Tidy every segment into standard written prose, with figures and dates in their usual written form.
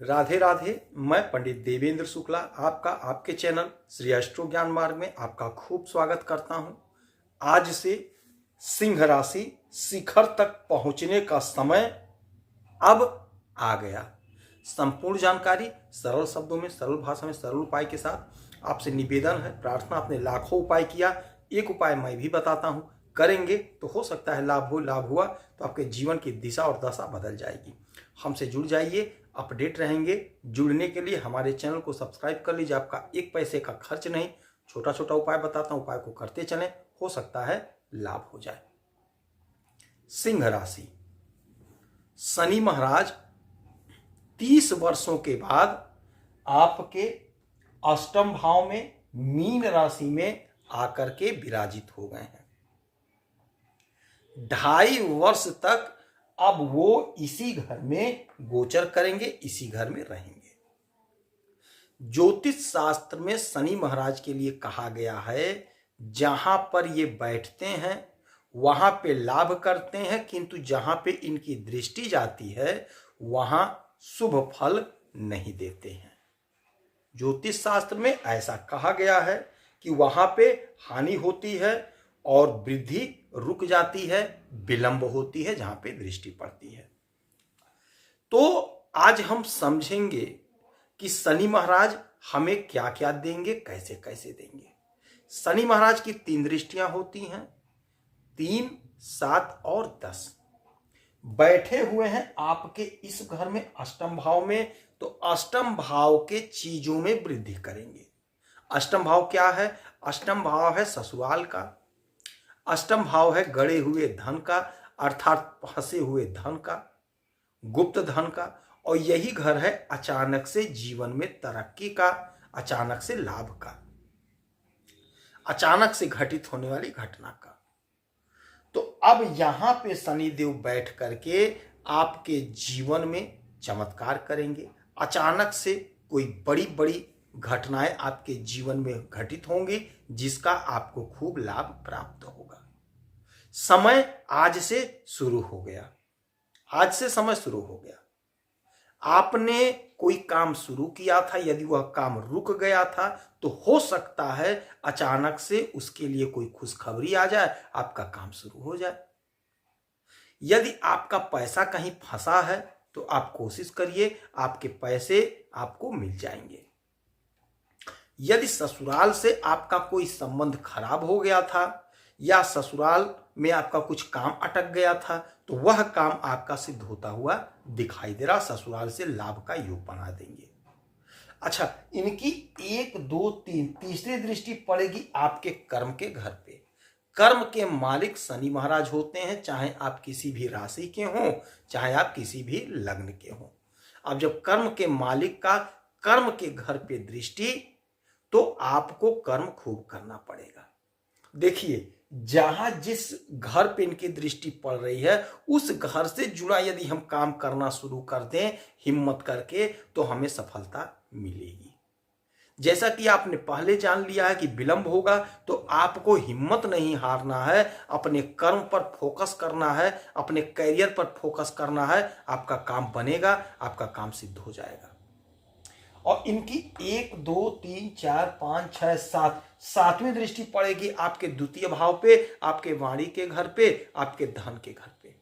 राधे राधे। मैं पंडित देवेंद्र शुक्ला आपका आपके चैनल श्री एस्ट्रो ज्ञान मार्ग में आपका खूब स्वागत करता हूं। आज से सिंह राशि शिखर तक पहुंचने का समय अब आ गया। संपूर्ण जानकारी सरल शब्दों में, सरल भाषा में, सरल उपाय के साथ आपसे निवेदन है, प्रार्थना। आपने लाखों उपाय किया, एक उपाय मैं भी बताता हूं, करेंगे तो हो सकता है लाभ हो। लाभ हुआ तो आपके जीवन की दिशा और दशा बदल जाएगी। हमसे जुड़ जाइए, अपडेट रहेंगे। जुड़ने के लिए हमारे चैनल को सब्सक्राइब कर लीजिए, आपका एक पैसे का खर्च नहीं। छोटा छोटा उपाय बताता हूं, उपाय को करते चलें, हो सकता है लाभ हो जाए। सिंह राशि, शनि महाराज 30 वर्षों के बाद आपके अष्टम भाव में मीन राशि में आकर के विराजित हो गए हैं। 2.5 वर्ष तक अब वो इसी घर में गोचर करेंगे, इसी घर में रहेंगे। ज्योतिष शास्त्र में शनि महाराज के लिए कहा गया है, जहां पर ये बैठते हैं वहां पे लाभ करते हैं, किंतु जहां पे इनकी दृष्टि जाती है वहां शुभ फल नहीं देते हैं। ज्योतिष शास्त्र में ऐसा कहा गया है कि वहां पे हानि होती है और वृद्धि रुक जाती है, विलंब होती है जहां पे दृष्टि पड़ती है। तो आज हम समझेंगे कि शनि महाराज हमें क्या क्या देंगे, कैसे कैसे देंगे। शनि महाराज की 3 दृष्टियां होती हैं, 3, 7 और 10। बैठे हुए हैं आपके इस घर में अष्टम भाव में, तो अष्टम भाव के चीजों में वृद्धि करेंगे। अष्टम भाव क्या है? अष्टम भाव है ससुराल का, अष्टम भाव है गड़े हुए धन का, अर्थात फंसे हुए धन का, गुप्त धन का, और यही घर है अचानक से जीवन में तरक्की का, अचानक से लाभ का, अचानक से घटित होने वाली घटना का। तो अब यहां पे शनिदेव बैठ करके आपके जीवन में चमत्कार करेंगे। अचानक से कोई बड़ी बड़ी घटनाएं आपके जीवन में घटित होंगी, जिसका आपको खूब लाभ प्राप्त होगा। समय आज से शुरू हो गया, आज से समय शुरू हो गया। आपने कोई काम शुरू किया था, यदि वह काम रुक गया था तो हो सकता है अचानक से उसके लिए कोई खुशखबरी आ जाए, आपका काम शुरू हो जाए। यदि आपका पैसा कहीं फंसा है तो आप कोशिश करिए, आपके पैसे आपको मिल जाएंगे। यदि ससुराल से आपका कोई संबंध खराब हो गया था या ससुराल में आपका कुछ काम अटक गया था, तो वह काम आपका सिद्ध होता हुआ दिखाई दे रहा। ससुराल से लाभ का योग बना देंगे। अच्छा, इनकी 1, 2, 3 तीसरी दृष्टि पड़ेगी आपके कर्म के घर पे। कर्म के मालिक शनि महाराज होते हैं, चाहे आप किसी भी राशि के हों, चाहे आप किसी भी लग्न के हों। अब जब कर्म के मालिक का कर्म के घर पे दृष्टि, तो आपको कर्म खूब करना पड़ेगा। देखिए, जहां जिस घर पे इनकी दृष्टि पड़ रही है, उस घर से जुड़ा यदि हम काम करना शुरू कर दें हिम्मत करके, तो हमें सफलता मिलेगी। जैसा कि आपने पहले जान लिया है कि विलंब होगा, तो आपको हिम्मत नहीं हारना है, अपने कर्म पर फोकस करना है, अपने करियर पर फोकस करना है। आपका काम बनेगा, आपका काम सिद्ध हो जाएगा। और इनकी 1, 2, 3, 4, 5, 6, 7 सातवीं दृष्टि पड़ेगी आपके द्वितीय भाव पे, आपके वाणी के घर पे, आपके धन के घर पे।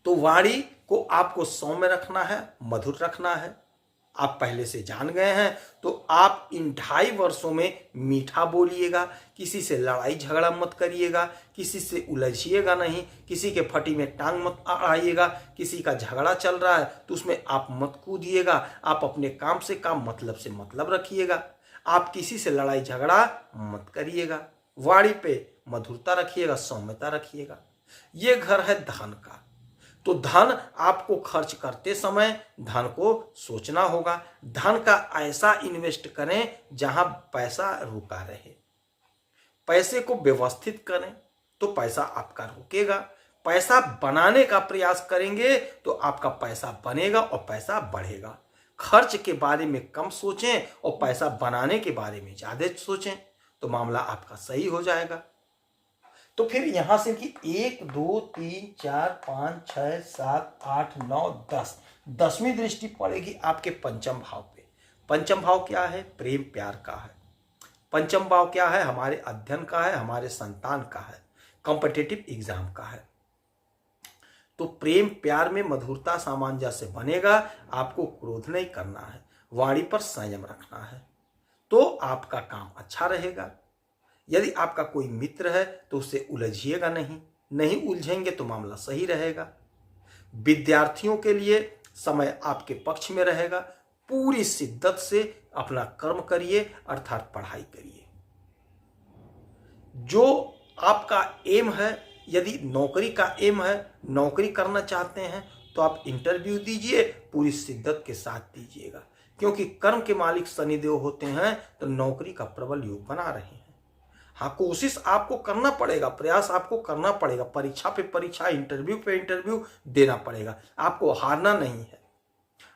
तो वाणी को आपको सौम्य रखना है, मधुर रखना है। आप पहले से जान गए हैं, तो आप इन 2.5 वर्षों में मीठा बोलिएगा, किसी से लड़ाई झगड़ा मत करिएगा, किसी से उलझिएगा नहीं, किसी के फटी में टांग मत अड़ाइएगा। किसी का झगड़ा चल रहा है तो उसमें आप मत कूदिएगा। आप अपने काम से काम, मतलब से मतलब रखिएगा। आप किसी से लड़ाई झगड़ा मत करिएगा। वाणी पे मधुरता रखिएगा, सौम्यता रखिएगा। ये घर है धन का, तो धन आपको खर्च करते समय धन को सोचना होगा। धन का ऐसा इन्वेस्ट करें जहां पैसा रुका रहे। पैसे को व्यवस्थित करें तो पैसा आपका रुकेगा। पैसा बनाने का प्रयास करेंगे तो आपका पैसा बनेगा और पैसा बढ़ेगा। खर्च के बारे में कम सोचें और पैसा बनाने के बारे में ज्यादा सोचें, तो मामला आपका सही हो जाएगा। तो फिर यहां से कि 1 2 3 4 5 6 7 8 9 10, 10वीं दृष्टि पड़ेगी आपके पंचम भाव पे। पंचम भाव क्या है? प्रेम प्यार का है। पंचम भाव क्या है? हमारे अध्ययन का है, हमारे संतान का है, कॉम्पिटिटिव एग्जाम का है। तो प्रेम प्यार में मधुरता सामंजस्य बनेगा। आपको क्रोध नहीं करना है, वाणी पर संयम रखना है, तो आपका काम अच्छा रहेगा। यदि आपका कोई मित्र है तो उससे उलझिएगा नहीं, नहीं उलझेंगे तो मामला सही रहेगा। विद्यार्थियों के लिए समय आपके पक्ष में रहेगा। पूरी शिद्दत से अपना कर्म करिए, अर्थात पढ़ाई करिए। जो आपका एम है, यदि नौकरी का एम है, नौकरी करना चाहते हैं, तो आप इंटरव्यू दीजिए, पूरी शिद्दत के साथ दीजिएगा, क्योंकि कर्म के मालिक शनिदेव होते हैं, तो नौकरी का प्रबल योग बना रहे हैं। हाँ, कोशिश आपको करना पड़ेगा, प्रयास आपको करना पड़ेगा, परीक्षा पे परीक्षा, इंटरव्यू पे इंटरव्यू देना पड़ेगा। आपको हारना नहीं है।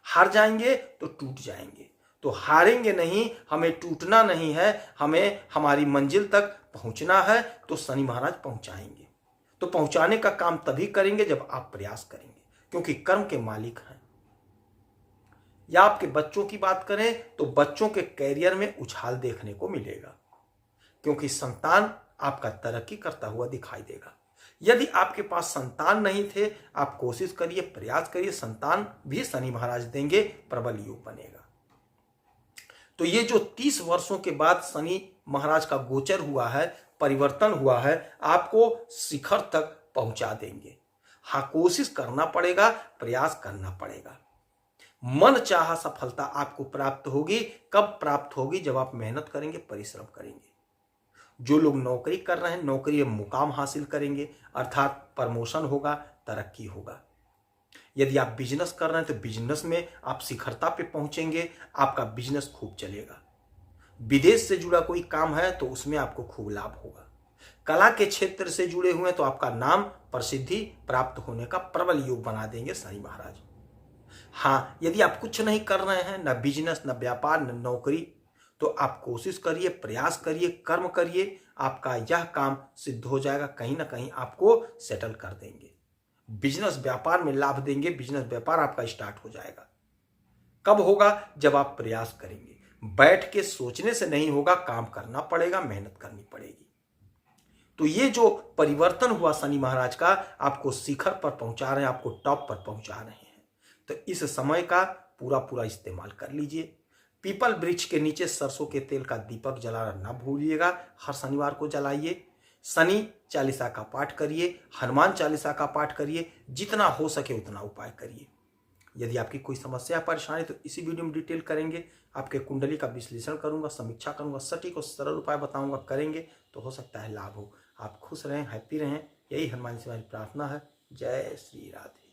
हार जाएंगे तो टूट जाएंगे, तो हारेंगे नहीं, हमें टूटना नहीं है, हमें हमारी मंजिल तक पहुंचना है, तो शनि महाराज पहुंचाएंगे। तो पहुंचाने का काम तभी करेंगे जब आप प्रयास करेंगे, क्योंकि कर्म के मालिक हैं। या आपके बच्चों की बात करें तो बच्चों के कैरियर में उछाल देखने को मिलेगा, क्योंकि संतान आपका तरक्की करता हुआ दिखाई देगा। यदि आपके पास संतान नहीं थे, आप कोशिश करिए, प्रयास करिए, संतान भी शनि महाराज देंगे, प्रबल योग बनेगा। तो ये जो 30 वर्षों के बाद शनि महाराज का गोचर हुआ है, परिवर्तन हुआ है, आपको शिखर तक पहुंचा देंगे। हाँ, कोशिश करना पड़ेगा, प्रयास करना पड़ेगा। मन चाहा सफलता आपको प्राप्त होगी। कब प्राप्त होगी? जब आप मेहनत करेंगे, परिश्रम करेंगे। जो लोग नौकरी कर रहे हैं, नौकरी में मुकाम हासिल करेंगे, अर्थात प्रमोशन होगा, तरक्की होगा। यदि आप बिजनेस कर रहे हैं तो बिजनेस में आप शिखरता पे पहुंचेंगे, आपका बिजनेस खूब चलेगा। विदेश से जुड़ा कोई काम है तो उसमें आपको खूब लाभ होगा। कला के क्षेत्र से जुड़े हुए हैं तो आपका नाम प्रसिद्धि प्राप्त होने का प्रबल योग बना देंगे शनि महाराज। हाँ, यदि आप कुछ नहीं कर रहे हैं, न बिजनेस, न व्यापार, न नौकरी, तो आप कोशिश करिए, प्रयास करिए, कर्म करिए, आपका यह काम सिद्ध हो जाएगा। कहीं ना कहीं आपको सेटल कर देंगे, बिजनेस व्यापार में लाभ देंगे, बिजनेस व्यापार आपका स्टार्ट हो जाएगा। कब होगा? जब आप प्रयास करेंगे। बैठ के सोचने से नहीं होगा, काम करना पड़ेगा, मेहनत करनी पड़ेगी। तो ये जो परिवर्तन हुआ शनि महाराज का, आपको शिखर पर पहुंचा रहे हैं, आपको टॉप पर पहुंचा रहे हैं। तो इस समय का पूरा इस्तेमाल कर लीजिए। पीपल वृक्ष के नीचे सरसों के तेल का दीपक जलाना ना भूलिएगा, हर शनिवार को जलाइए। शनि चालीसा का पाठ करिए, हनुमान चालीसा का पाठ करिए, जितना हो सके उतना उपाय करिए। यदि आपकी कोई समस्या परेशानी तो इसी वीडियो में डिटेल करेंगे। आपके कुंडली का विश्लेषण करूंगा, समीक्षा करूंगा, सटीक और सरल उपाय बताऊंगा। करेंगे तो हो सकता है लाभ हो। आप खुश रहें, हैप्पी रहें, यही हनुमान से हमारी प्रार्थना है। जय श्री राधे।